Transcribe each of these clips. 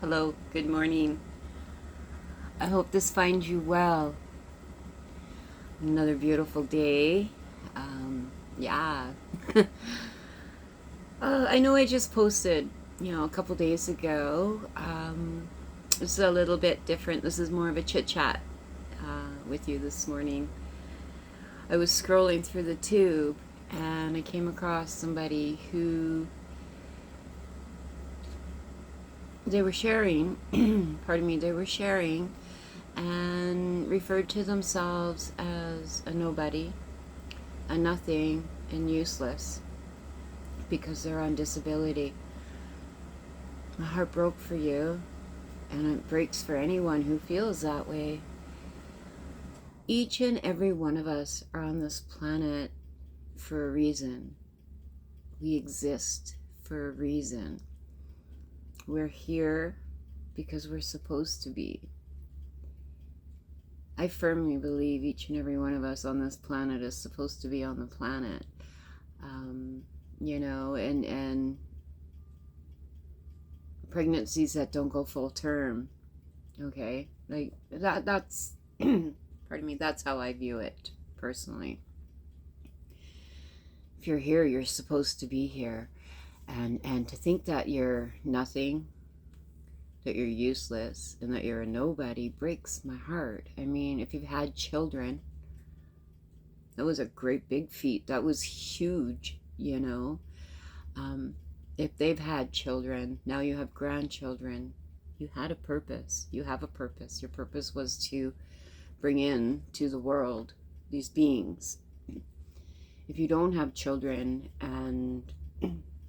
Hello, good morning. I hope this finds you well. Another beautiful day. Yeah. I know I just posted, a couple days ago. This is a little bit different. This is more of a chit chat with you this morning. I was scrolling through the tube and I came across somebody who they were sharing, pardon me, they were sharing and referred to themselves as a nobody, a nothing, and useless because they're on disability. My heart broke for you, and it breaks for anyone who feels that way. Each and every one of us are on this planet for a reason. We exist for a reason. We're here because we're supposed to be. I firmly believe each and every one of us on this planet is supposed to be on the planet. And pregnancies that don't go full term, okay? Like, that's, pardon me, that's how I view it, personally. If you're here, you're supposed to be here. And to think that you're nothing, that you're useless, and that you're a nobody breaks my heart. I mean, if you've had children, that was a great big feat. That was huge, If they've had children, now you have grandchildren, you had a purpose. You have a purpose. Your purpose was to bring in to the world these beings. If you don't have children and,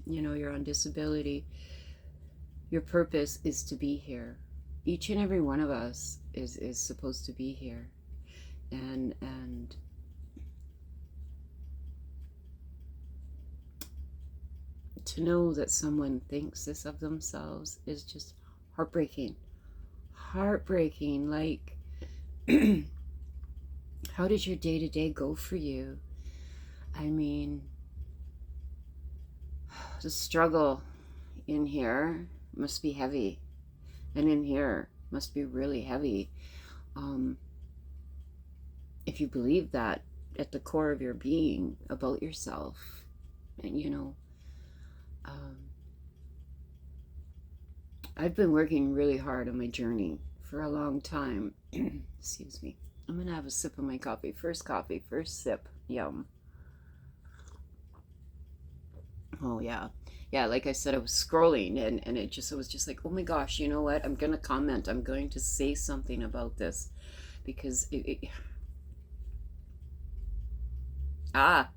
you're on disability, your purpose is to be here. Each and every one of us is supposed to be here. And to know that someone thinks this of themselves is just heartbreaking. Heartbreaking. Like, how does your day-to-day go for you? I mean, the struggle in here must be heavy, and in here must be really heavy. If you believe that at the core of your being about yourself, and I've been working really hard on my journey for a long time. Excuse me. I'm gonna have a sip of my coffee. First sip. Yum. Oh yeah. Yeah, like I said, I was scrolling and it was just like, oh my gosh, you know what? I'm gonna comment. I'm going to say something about this because ah.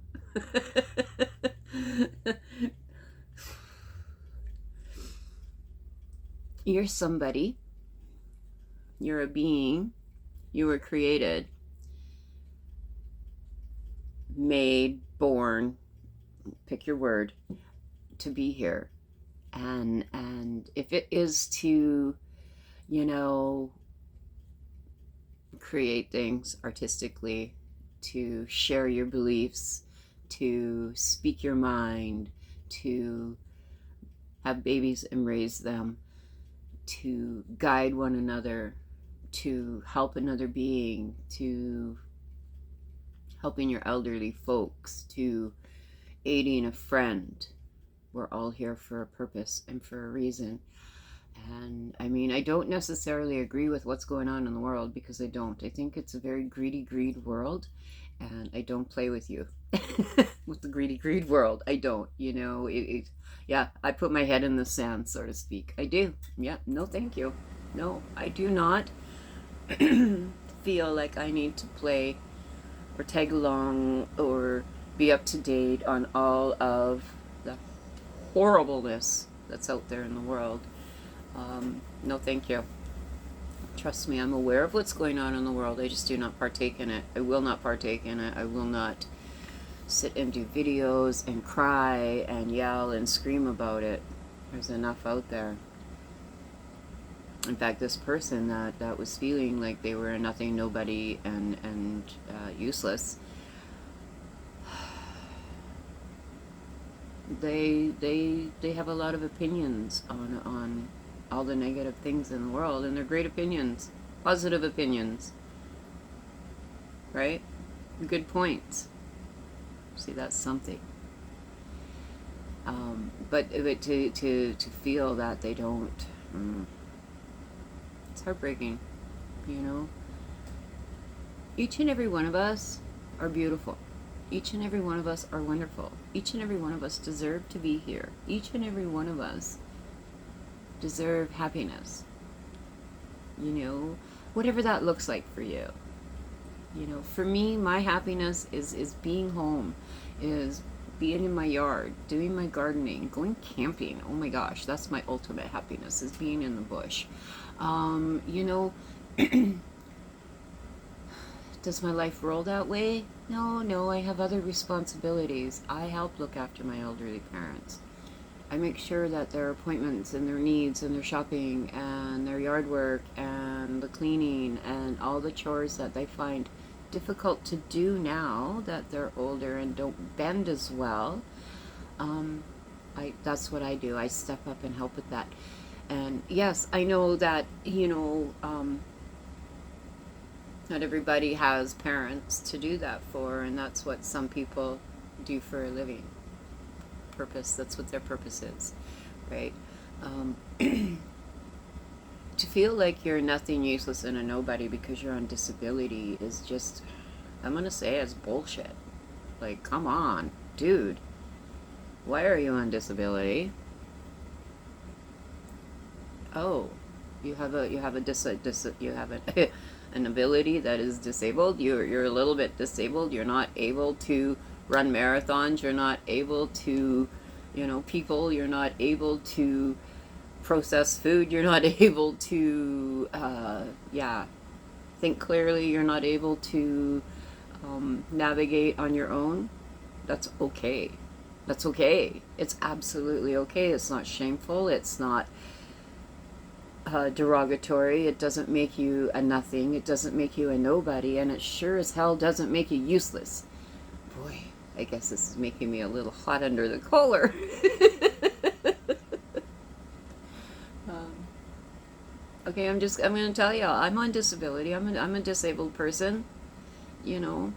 You're somebody. You're a being. You were created, made, born, pick your word, to be here. And if it is to, you know, create things artistically, to share your beliefs, to speak your mind, to have babies and raise them, to guide one another, to help another being, to helping your elderly folks, to aiding a friend. We're all here for a purpose and for a reason. And I mean, I don't necessarily agree with what's going on in the world, because I don't. I think it's a very greed world, and I don't play with you with the greed world. I don't. Yeah, I put my head in the sand, so to speak. I do. Yeah, no, thank you. No, I do not feel like I need to play or tag along or be up to date on all of the horribleness that's out there in the world. No, thank you. Trust me, I'm aware of what's going on in the world. I just do not partake in it. I will not partake in it. I will not sit and do videos and cry and yell and scream about it. There's enough out there. In fact, this person that was feeling like they were a nothing, nobody, and useless, they have a lot of opinions on all the negative things in the world, and they're great opinions, positive opinions, right? Good points. See, that's something. But to feel that they don't, it's heartbreaking, you know? Each and every one of us are beautiful. Each and every one of us are wonderful. Each and every one of us deserve to be here. Each and every one of us deserve happiness. You know, whatever that looks like for you. You know, for me, my happiness is being home, is being in my yard, doing my gardening, going camping. Oh my gosh, that's my ultimate happiness, is being in the bush. You know, does my life roll that way? No, I have other responsibilities. I help look after my elderly parents. I make sure that their appointments and their needs and their shopping and their yard work and the cleaning and all the chores that they find difficult to do now that they're older and don't bend as well. That's what I do. I step up and help with that. And yes, I know that, you know, not everybody has parents to do that for, and that's what some people do for a living. Purpose, that's what their purpose is, right? To feel like you're nothing, useless, and a nobody because you're on disability is just, I'm gonna say, it's bullshit. Like, come on, dude. Why are you on disability? Oh, you have an ability that is disabled. You're a little bit disabled. You're not able to run marathons. You're not able to, you know, people. You're not able to process food. You're not able to, think clearly. You're not able to navigate on your own. That's okay. That's okay. It's absolutely okay. It's not shameful. It's not derogatory. It doesn't make you a nothing. It doesn't make you a nobody. And it sure as hell doesn't make you useless. Boy, I guess this is making me a little hot under the collar. Okay, I'm going to tell you, I'm on disability. I'm a disabled person, you know.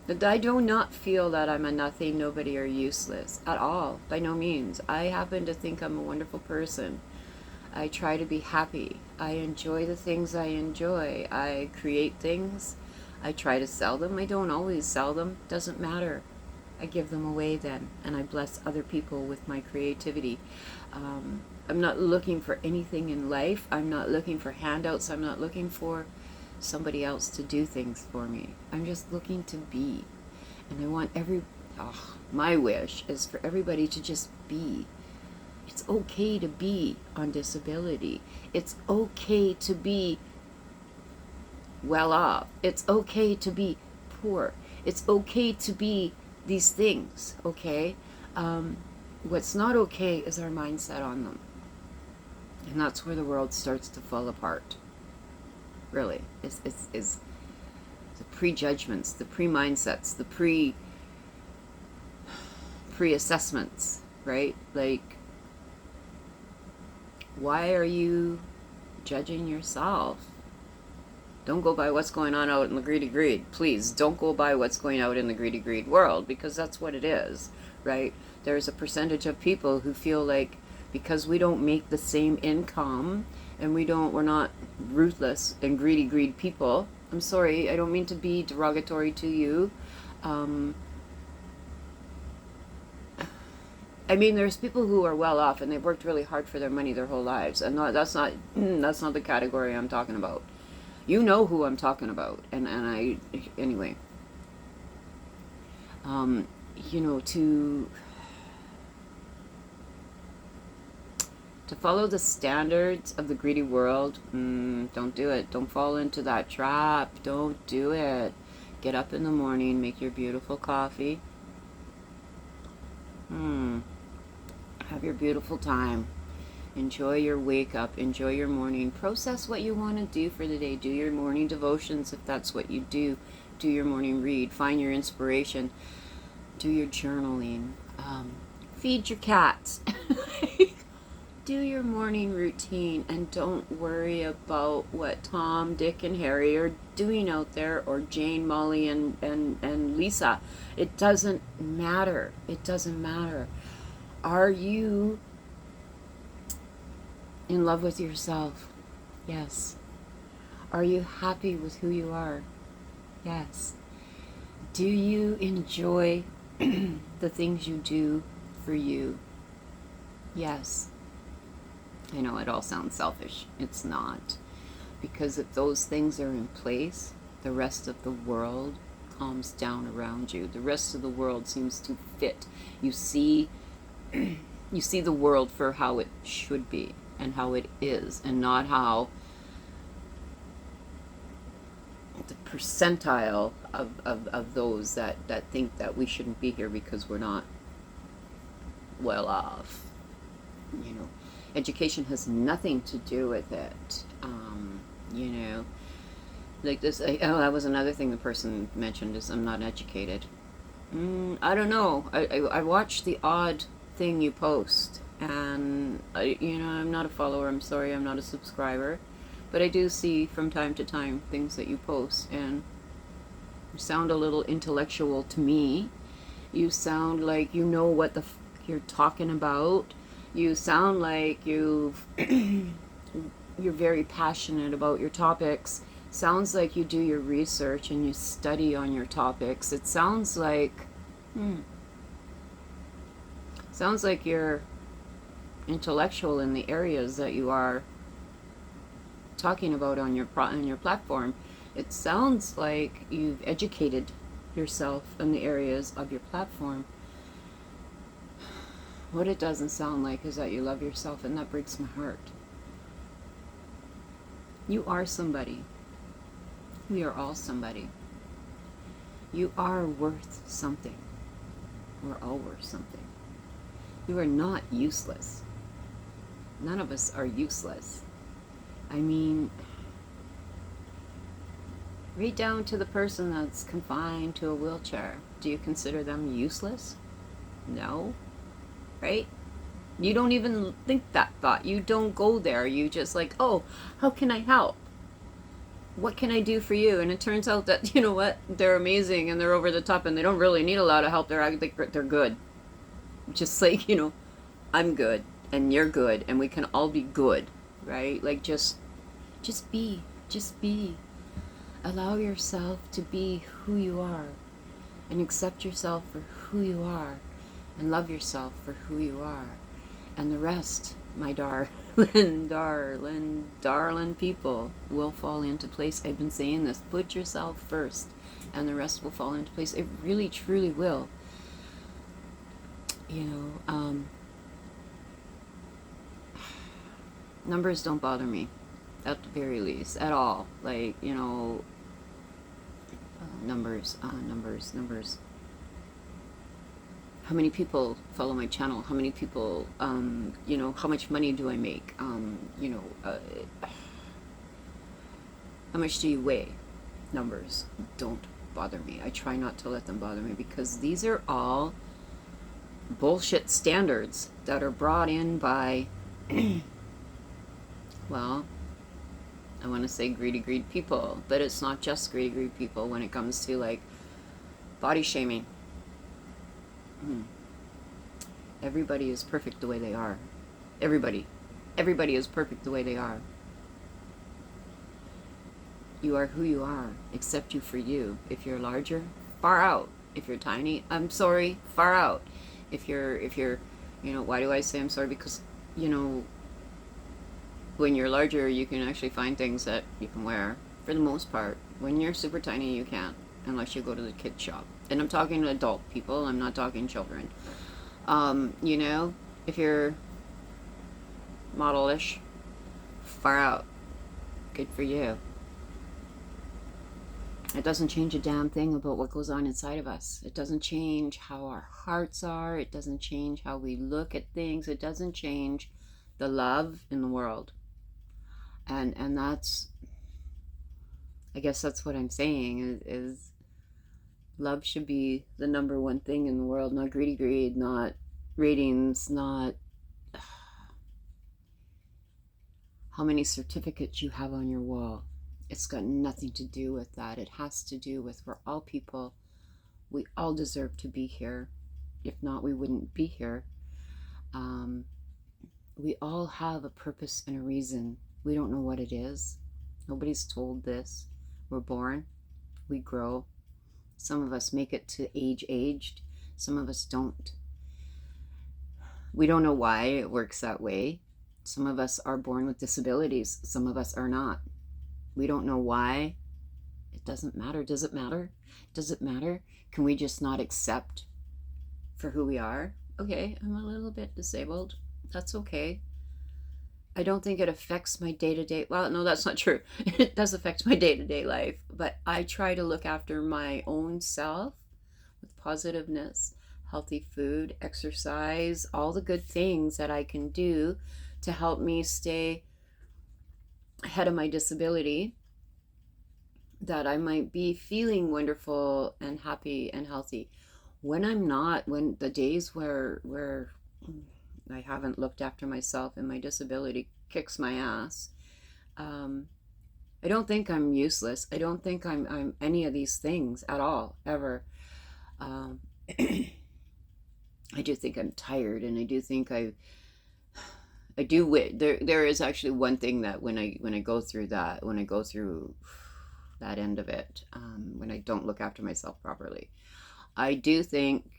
And I do not feel that I'm a nothing, nobody, or useless at all, by no means. I happen to think I'm a wonderful person. I try to be happy. I enjoy the things I enjoy. I create things. I try to sell them. I don't always sell them. Doesn't matter. I give them away then, and I bless other people with my creativity. I'm not looking for anything in life. I'm not looking for handouts. I'm not looking for somebody else to do things for me. I'm just looking to be. And I want my wish is for everybody to just be. It's okay to be on disability. It's okay to be well off. It's okay to be poor. It's okay to be these things, okay? What's not okay is our mindset on them. And that's where the world starts to fall apart. Really. It's the prejudgments, the pre-mindsets, the pre-assessments, right? Like, why are you judging yourself? Don't go by what's going on out in the greedy greed. Please, don't go by what's going out in the greedy greed world, because that's what it is, right? There's a percentage of people who feel like because we don't make the same income and we're not ruthless and greedy greed people. I'm sorry, I don't mean to be derogatory to you. I mean, there's people who are well off and they've worked really hard for their money their whole lives, and that's not the category I'm talking about. You know who I'm talking about, and I anyway. You know, to follow the standards of the greedy world, don't do it. Don't fall into that trap. Don't do it. Get up in the morning, make your beautiful coffee. Have your beautiful time. Enjoy your wake up. Enjoy your morning. Process what you want to do for the day. Do your morning devotions if that's what you do. Do your morning read. Find your inspiration. Do your journaling. Feed your cats. Do your morning routine and don't worry about what Tom, Dick, and Harry are doing out there, or Jane, Molly, and Lisa. It doesn't matter. It doesn't matter. Are you in love with yourself? Yes. Are you happy with who you are? Yes. Do you enjoy the things you do for you? Yes. I know it all sounds selfish. It's not. Because if those things are in place, the rest of the world calms down around you. The rest of the world seems to fit. You see you see the world for how it should be and how it is, and not how the percentile of those that think that we shouldn't be here because we're not well off. You know, education has nothing to do with it. You know, like this. That was another thing the person mentioned, is I'm not educated. I don't know. I watch the odd thing you post, and I'm not a follower. I'm sorry, I'm not a subscriber, but I do see from time to time things that you post, and you sound a little intellectual to me. You sound like you know what the you're talking about. You sound like you're very passionate about your topics. Sounds like you do your research and you study on your topics. It sounds like you're intellectual in the areas that you are talking about on your platform. It sounds like you've educated yourself in the areas of your platform. What it doesn't sound like is that you love yourself, and that breaks my heart. You are somebody. We are all somebody. You are worth something. We're all worth something. You are not useless. None of us are useless. I mean, right down to the person that's confined to a wheelchair. Do you consider them useless? No. Right? You don't even think that thought. You don't go there. You just like, oh, how can I help? What can I do for you? And it turns out that, you know what? They're amazing and they're over the top and they don't really need a lot of help. They're good. Just like, I'm good and you're good and we can all be good, right? Like just be. Allow yourself to be who you are and accept yourself for who you are and love yourself for who you are. And the rest, my darling people, will fall into place. I've been saying this. Put yourself first and the rest will fall into place. It really, truly will. Numbers don't bother me, at the very least, at all. Like, numbers. How many people follow my channel? How many people, how much money do I make? How much do you weigh? Numbers don't bother me. I try not to let them bother me, because these are all bullshit standards that are brought in by, well, I want to say greedy people, but it's not just greedy people when it comes to like body shaming. Everybody is perfect the way they are. Everybody is perfect the way they are. You are who you are. Accept you for you. If you're larger, far out. If you're tiny, I'm sorry, far out. If you're, why do I say I'm sorry? Because, when you're larger, you can actually find things that you can wear, for the most part. When you're super tiny, you can't, unless you go to the kid shop. And I'm talking to adult people, I'm not talking children. If you're model-ish, far out. Good for you. It doesn't change a damn thing about what goes on inside of us. It doesn't change how our hearts are. It doesn't change how we look at things. It doesn't change the love in the world. And that's, I guess that's what I'm saying, is love should be the number one thing in the world, not greed, not ratings, not how many certificates you have on your wall. It's got nothing to do with that. It has to do with we're all people. We all deserve to be here. If not, we wouldn't be here. We all have a purpose and a reason. We don't know what it is. Nobody's told this. We're born. We grow. Some of us make it to aged. Some of us don't. We don't know why it works that way. Some of us are born with disabilities. Some of us are not. We don't know why. It doesn't matter. Does it matter? Does it matter? Can we just not accept for who we are? Okay, I'm a little bit disabled. That's okay. I don't think it affects my day-to-day. Well, no, that's not true. It does affect my day-to-day life, but I try to look after my own self with positiveness, healthy food, exercise, all the good things that I can do to help me stay ahead of my disability, that I might be feeling wonderful and happy and healthy. When I'm not, when the days where I haven't looked after myself and my disability kicks my ass, I don't think I'm useless. I don't think I'm any of these things at all, ever. I do think I'm tired, and I do think I do. There is actually one thing that when I go through that, when I go through that end of it, when I don't look after myself properly, I do think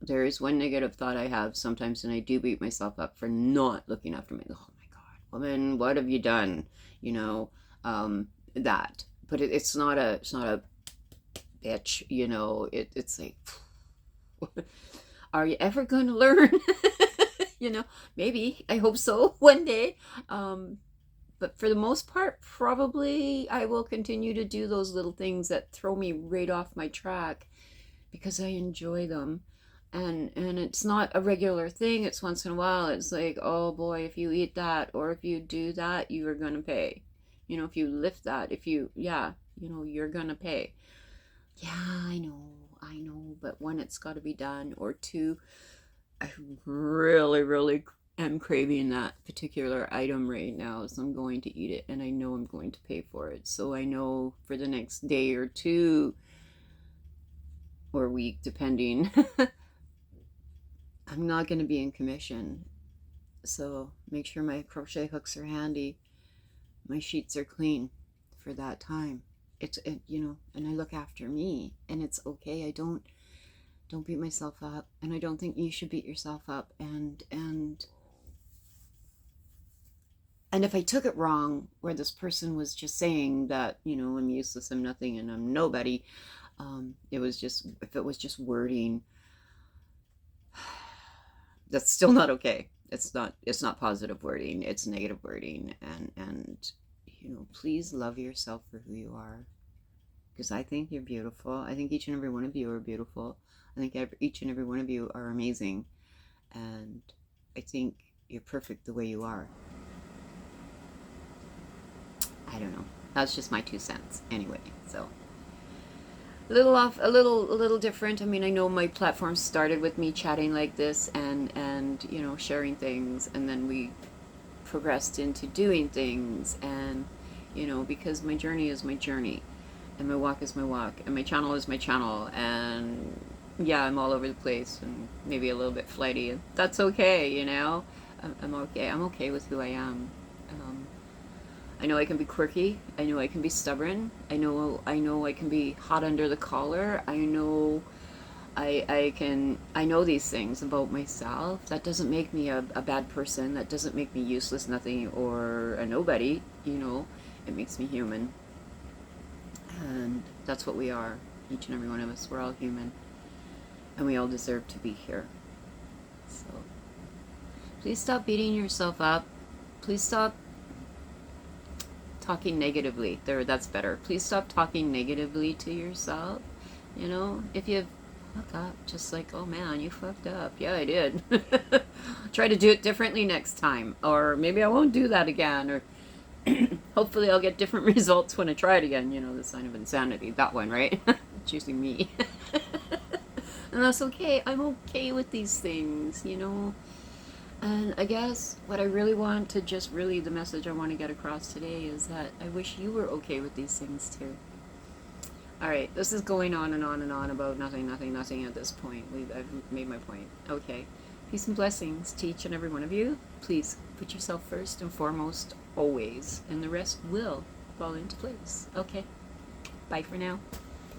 there is one negative thought I have sometimes, and I do beat myself up for not looking after my. Oh my God, woman, what have you done? You know, that. But it's not a bitch. You know, it's like, are you ever going to learn? You know, maybe. I hope so one day. But for the most part, probably I will continue to do those little things that throw me right off my track because I enjoy them. And it's not a regular thing. It's once in a while. It's like, oh boy, if you eat that or if you do that, you are going to pay. You know, if you lift that, if you, yeah, you know, you're going to pay. Yeah, I know. But one, it's got to be done. Or two, I really am craving that particular item right now. So I'm going to eat it and I know I'm going to pay for it. So I know for the next day or two or week, depending, I'm not going to be in commission. So make sure my crochet hooks are handy. My sheets are clean for that time. You know, and I look after me, and it's okay. I don't beat myself up, and I don't think you should beat yourself up. And if I took it wrong, where this person was just saying that, you know, I'm useless, I'm nothing, and I'm nobody, it was just, if it was just wording, that's still not okay. It's not positive wording. It's negative wording. And you know, please love yourself for who you are, because I think you're beautiful. I think each and every one of you are beautiful. I think each and every one of you are amazing, and I think you're perfect the way you are. I don't know. That's just my 2 cents anyway. So a little off, a little different. I mean, I know my platform started with me chatting like this and you know, sharing things, and then we progressed into doing things, and you know, because my journey is my journey, and my walk is my walk, and my channel is my channel, and yeah, I'm all over the place and maybe a little bit flighty, and that's okay, you know. I'm okay. I'm okay with who I am. I know I can be quirky. I know I can be stubborn. I know I can be hot under the collar. I know I know these things about myself. That doesn't make me a bad person. That doesn't make me useless, nothing, or a nobody, you know. It makes me human. And that's what we are. Each and every one of us. We're all human. And we all deserve to be here. So please stop beating yourself up. Please stop talking negatively. That's better. Please stop talking negatively to yourself. You know, if you fuck up, just like, oh man, you fucked up. Yeah, I did. Try to do it differently next time, or maybe I won't do that again, or hopefully I'll get different results when I try it again. You know, the sign of insanity, that one, right? Choosing me. And that's okay. I'm okay with these things, you know. And I guess what I really want to just really, the message I want to get across today is that I wish you were okay with these things too. Alright, this is going on and on and on about nothing, nothing, nothing at this point. I've made my point. Okay. Peace and blessings to each and every one of you. Please put yourself first and foremost always, and the rest will fall into place. Okay. Bye for now.